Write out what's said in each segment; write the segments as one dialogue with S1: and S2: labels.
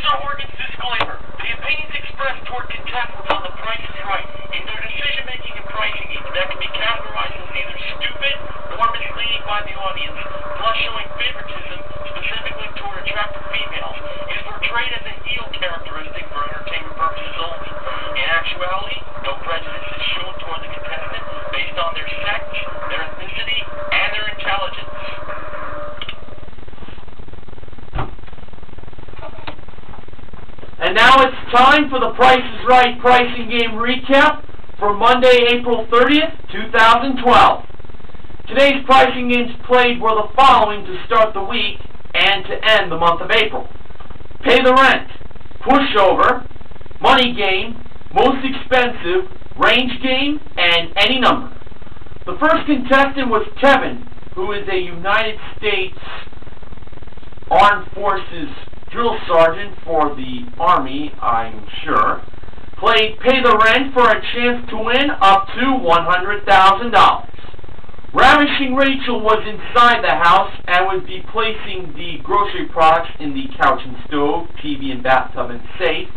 S1: User Organ's disclaimer. The opinions expressed toward contestants on The Price is Right in their decision-making and pricing needs that can be categorized as either stupid or misleading by the audience, plus showing favoritism specifically toward attractive females, is portrayed as a heel characteristic for entertainment purposes only. In actuality, no prejudice is shown toward the contestant based on their sex, their ethnicity, and their intelligence.
S2: And now it's time for the Price is Right pricing game recap for Monday, April 30th, 2012. Today's pricing games played were the following to start the week and to end the month of April: Pay the Rent, Pushover, Money Game, Most Expensive, Range Game, and Any Number. The first contestant was Kevin, who is a United States Armed Forces drill sergeant for the Army, I'm sure. Played Pay the Rent for a chance to win up to $100,000. Ravishing Rachel was inside the house and would be placing the grocery products in the couch and stove, TV and bathtub and safe.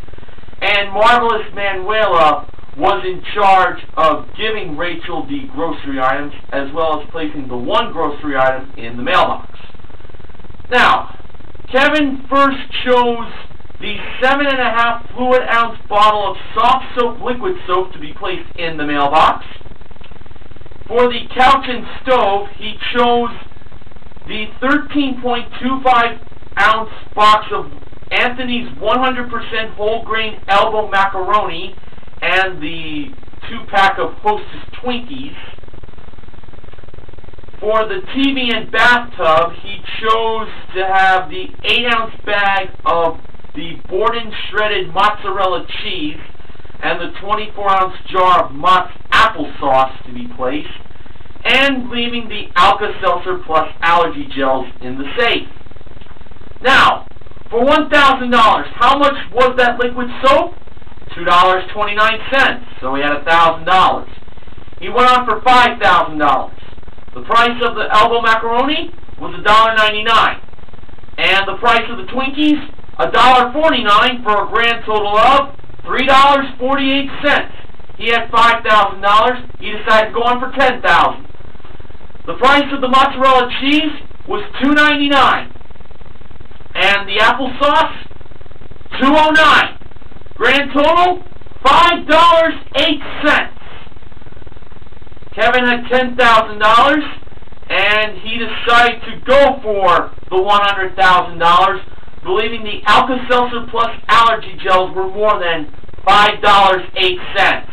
S2: And Marvelous Manuela was in charge of giving Rachel the grocery items as well as placing the one grocery item in the mailbox. Now, Kevin first chose the 7.5 fluid ounce bottle of soft soap liquid soap to be placed in the mailbox. For the couch and stove, he chose the 13.25 ounce box of Anthony's 100% whole grain elbow macaroni and the 2-pack of Hostess Twinkies. For the TV and bathtub, he chose to have the 8-ounce bag of the Borden shredded mozzarella cheese and the 24-ounce jar of Mott's applesauce to be placed, and leaving the Alka-Seltzer plus allergy gels in the safe. Now, for $1,000, how much was that liquid soap? $2.29, so he had $1,000. He went on for $5,000. The price of the elbow macaroni was $1.99, and the price of the Twinkies, $1.49, for a grand total of $3.48. He had $5,000. He decided to go on for $10,000. The price of the mozzarella cheese was $2.99, and the applesauce, $2.09. Grand total, $5.08. Kevin had $10,000, and he decided to go for the $100,000, believing the Alka-Seltzer plus allergy gels were more than $5.08.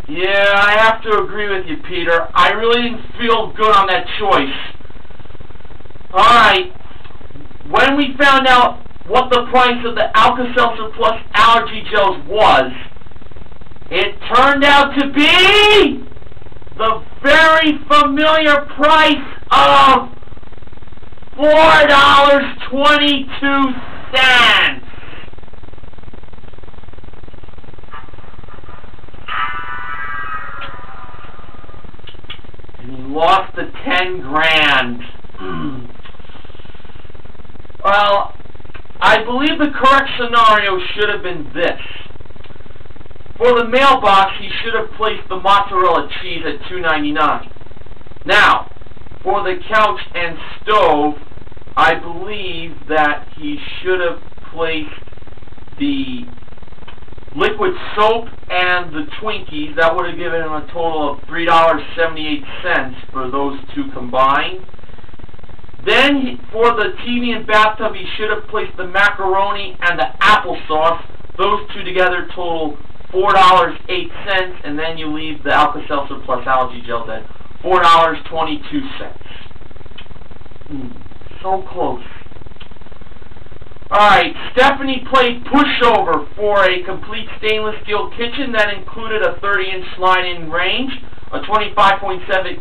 S2: Yeah, I have to agree with you, Peter. I really didn't feel good on that choice. Alright, when we found out what the price of the Alka-Seltzer plus allergy gels was, it turned out to be the very familiar price of $4.22. And he lost the 10 grand. Well, I believe the correct scenario should have been this. For the mailbox, he should have placed the mozzarella cheese at $2.99. Now, for the couch and stove, I believe that he should have placed the liquid soap and the Twinkies. That would have given him a total of $3.78 for those two combined. Then, for the TV and bathtub, he should have placed the macaroni and the applesauce. Those two together total $4.08, and then you leave the Alka-Seltzer plus allergy gels at $4.22. So close. Alright, Stephanie played Pushover for a complete stainless steel kitchen that included a 30-inch slide-in range, a 25.7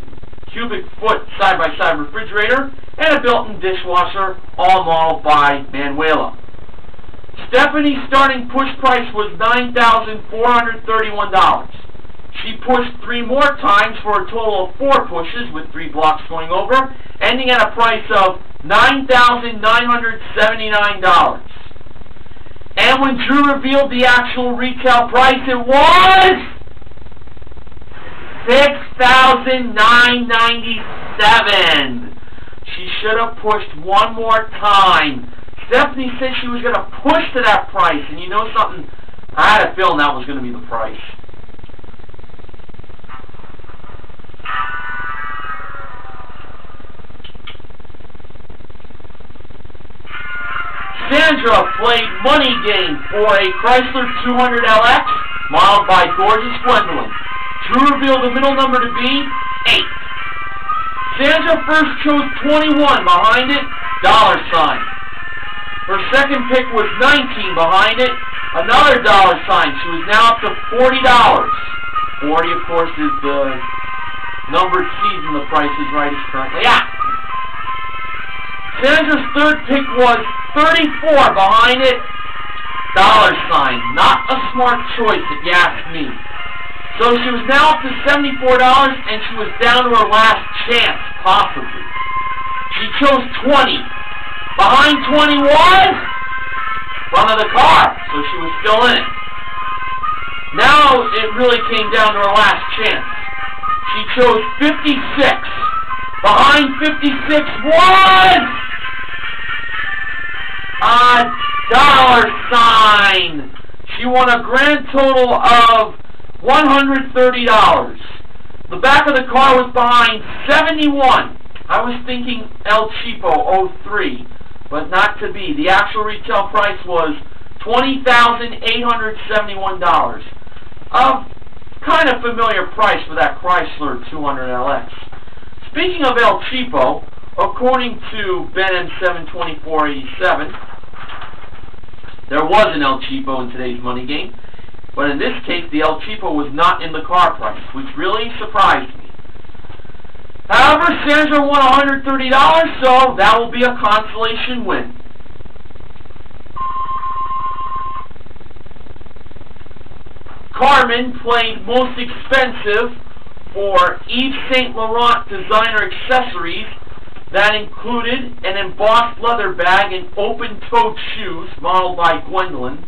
S2: cubic foot side-by-side refrigerator, and a built-in dishwasher, all modeled by Manuela. Stephanie's starting push price was $9,431. She pushed 3 more times for a total of 4 pushes with 3 blocks going over, ending at a price of $9,979. And when Drew revealed the actual retail price, it was $6,997. She should have pushed one more time. Stephanie said she was going to push to that price, and you know something? I had a feeling that was going to be the price. Sandra played Money Game for a Chrysler 200LX, modeled by gorgeous Gwendolyn. Drew revealed the middle number to be 8. Sandra first chose 21, behind it, $. Her second pick was 19, behind it, another $. She was now up to $40. 40, of course, is the numbered season the Price is Right is currently at. Sandra's third pick was 34, behind it, $. Not a smart choice, if you ask me. So she was now up to $74, and she was down to her last chance, possibly. She chose 20. Behind 20 was front of the car, so she was still in it. Now it really came down to her last chance. She chose 56. Behind 56 was a $. She won a grand total of $130. The back of the car was behind 71. I was thinking El Cheapo 03, but not to be. The actual retail price was $20,871. A kind of familiar price for that Chrysler 200LX. Speaking of El Cheapo, according to Ben M72487, there was an El Cheapo in today's money game. But in this case, the El Cheapo was not in the car price, which really surprised me. However, Sandra won $130, so that will be a consolation win. Carmen played Most Expensive for Yves Saint Laurent designer accessories that included an embossed leather bag and open-toed shoes modeled by Gwendolyn,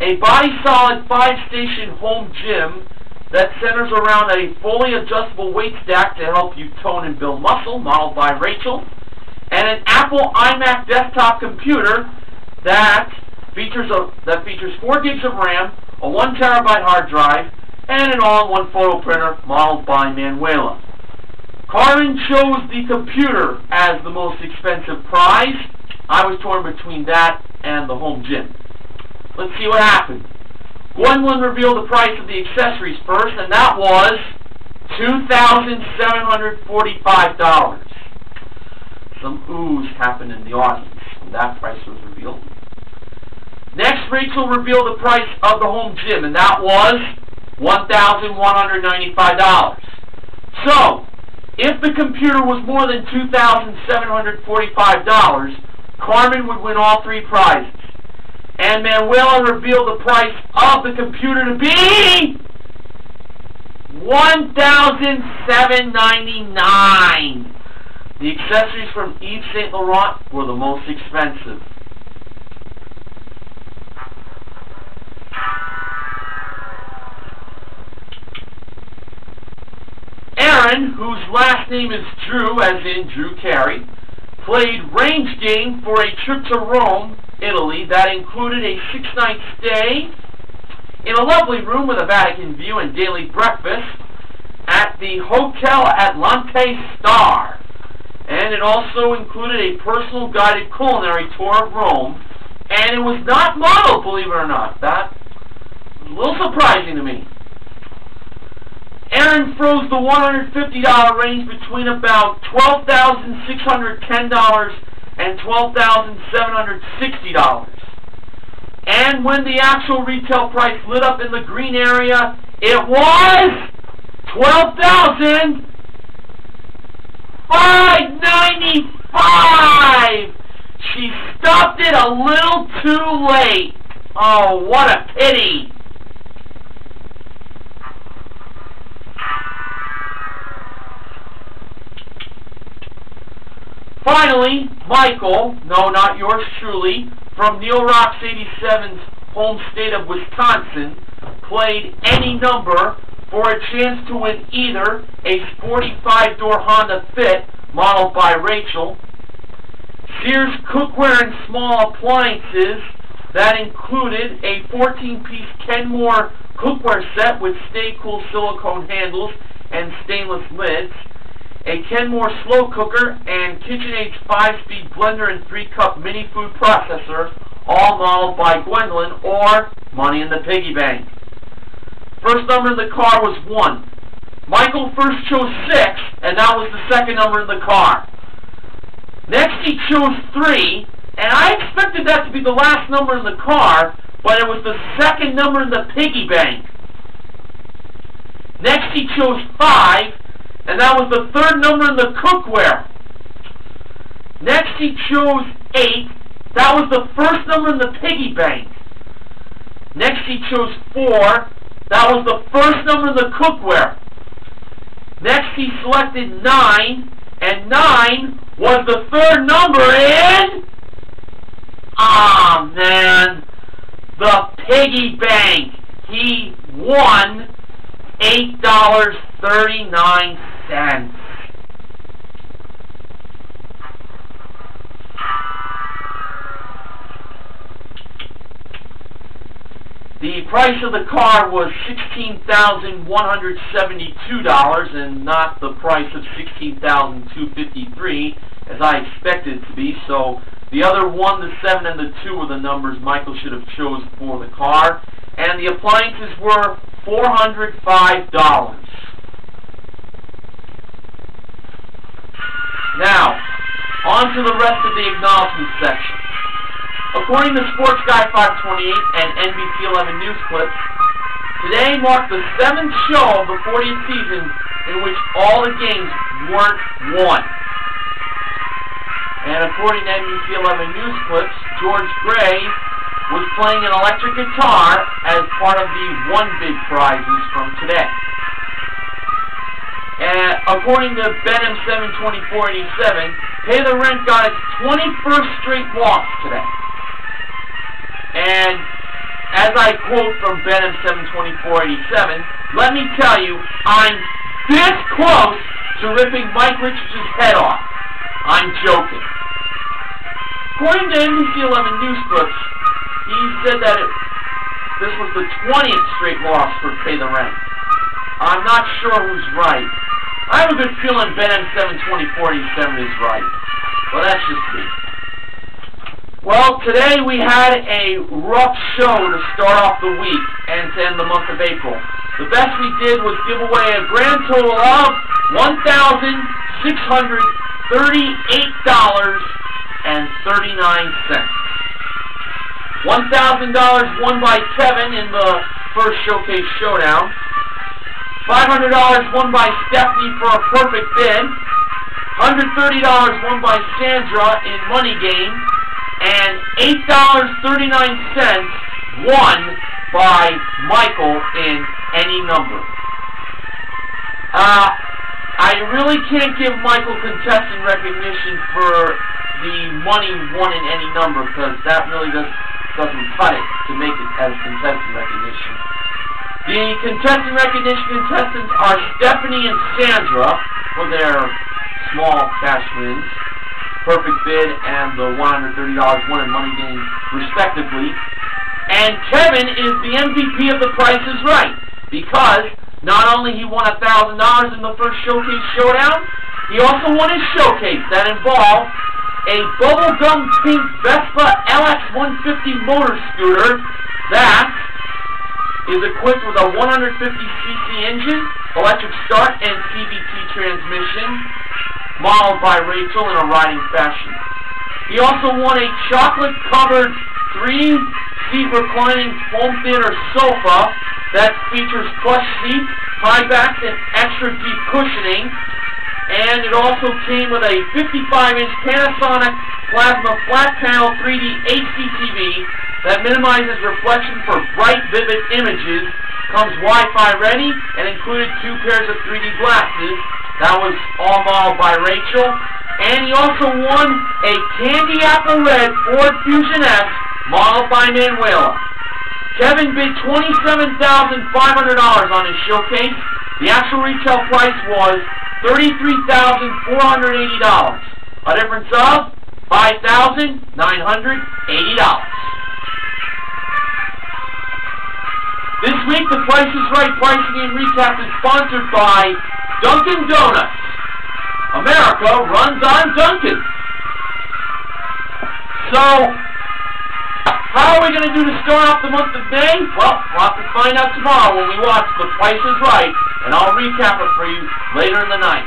S2: a body-solid 5-station home gym that centers around a fully adjustable weight stack to help you tone and build muscle, modeled by Rachel, and an Apple iMac desktop computer that features 4 gigs of RAM, a 1 terabyte hard drive, and an all-in-one photo printer, modeled by Manuela. Carmen chose the computer as the most expensive prize. I was torn between that and the home gym. Let's see what happened. Gwendolyn revealed the price of the accessories first, and that was $2,745. Some oohs happened in the audience when that price was revealed. Next, Rachel revealed the price of the home gym, and that was $1,195. So, if the computer was more than $2,745, Carmen would win all 3 prizes. And Manuela revealed the price of the computer to be $1,799. The accessories from Yves Saint Laurent were the most expensive. Aaron, whose last name is Drew, as in Drew Carey, played range game for a trip to Rome, Italy, that included a 6-night stay in a lovely room with a Vatican view and daily breakfast at the Hotel Atlante Star. And it also included a personal guided culinary tour of Rome, and it was not modeled, believe it or not. That was a little surprising to me. Aaron froze the $150 range between about $12,610 and $12,760. And when the actual retail price lit up in the green area, it was $12,595. She stopped it a little too late. Oh, what a pity. Finally, Michael, no, not yours truly, from Neil Rocks 87's home state of Wisconsin, played any number for a chance to win either a sporty 5-door Honda Fit modeled by Rachel, Sears cookware and small appliances that included a 14-piece Kenmore cookware set with Stay Cool silicone handles and stainless lids, a Kenmore slow cooker and KitchenAid 5-speed blender and 3-cup mini food processor, all modeled by Gwendolyn, or money in the piggy bank. First number in the car was 1. Michael first chose 6, and that was the second number in the car. Next he chose 3, and I expected that to be the last number in the car, but it was the second number in the piggy bank. Next he chose 5, and that was the third number in the cookware. Next he chose 8, that was the first number in the piggy bank. Next he chose 4, that was the first number in the cookware. Next he selected 9, and 9 was the third number in... Ah, man. The piggy bank. He won $8.39. The price of the car was $16,172 and not the price of $16,253 as I expected it to be. So the other 1, the 7, and the 2 were the numbers Michael should have chose for the car. And the appliances were $405. Now, on to the rest of the acknowledgement section. According to Sports Guy 528 and M.V.P. 11 news clips, today marked the 7th show of the 40th season in which all the games weren't won. And according to M.V.P. 11 news clips, George Gray was playing an electric guitar as part of the One Big prizes from today. And according to Benham 72487, Pay the Rent got its 21st straight loss today. And as I quote from Benham 72487, let me tell you, I'm this close to ripping Mike Richards' head off. I'm joking. According to NBC 11 News clips, he said that this was the 20th straight loss for Pay the Rent. I'm not sure who's right. I have a good feeling Benham 72487 is right. Well, that's just me. Well, today we had a rough show to start off the week and to end the month of April. The best we did was give away a grand total of $1,638.39. $1,000 won by Kevin in the first Showcase Showdown. $500 won by Stephanie for a perfect bid. $130 won by Sandra in Money Game. And $8.39 won by Michael in any number. I really can't give Michael contestant recognition for the money won in any number because that really doesn't cut it to make it as contestant recognition. The contestant recognition contestants are Stephanie and Sandra for their small cash wins. Perfect bid and the $130 won in Money Game, respectively. And Kevin is the MVP of The Price is Right, because not only he won $1,000 in the first Showcase Showdown, he also won his showcase that involved a bubblegum pink Vespa LX150 motor scooter that is equipped with a 150cc engine, electric start, and CVT transmission, modeled by Rachel in a riding fashion. He also won a chocolate-covered 3-seat reclining home theater sofa that features plush seats, high backs, and extra deep cushioning. And it also came with a 55-inch Panasonic plasma flat panel 3D HDTV that minimizes reflection for bright, vivid images, comes Wi-Fi ready, and included 2 pairs of 3D glasses. That was all modeled by Rachel. And he also won a candy apple red Ford Fusion S modeled by Manuela. Kevin bid $27,500 on his showcase. The actual retail price was $33,480. A difference of $5,980. This week, the Price is Right Pricing and Recap is sponsored by Dunkin' Donuts. America runs on Dunkin'. So, how are we going to do to start off the month of May? Well, we'll have to find out tomorrow when we watch The Price is Right, and I'll recap it for you later in the night.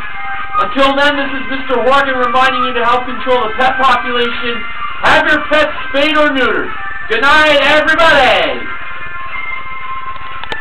S2: Until then, this is Mr. Horgan reminding you to help control the pet population. Have your pets spayed or neutered. Good night, everybody!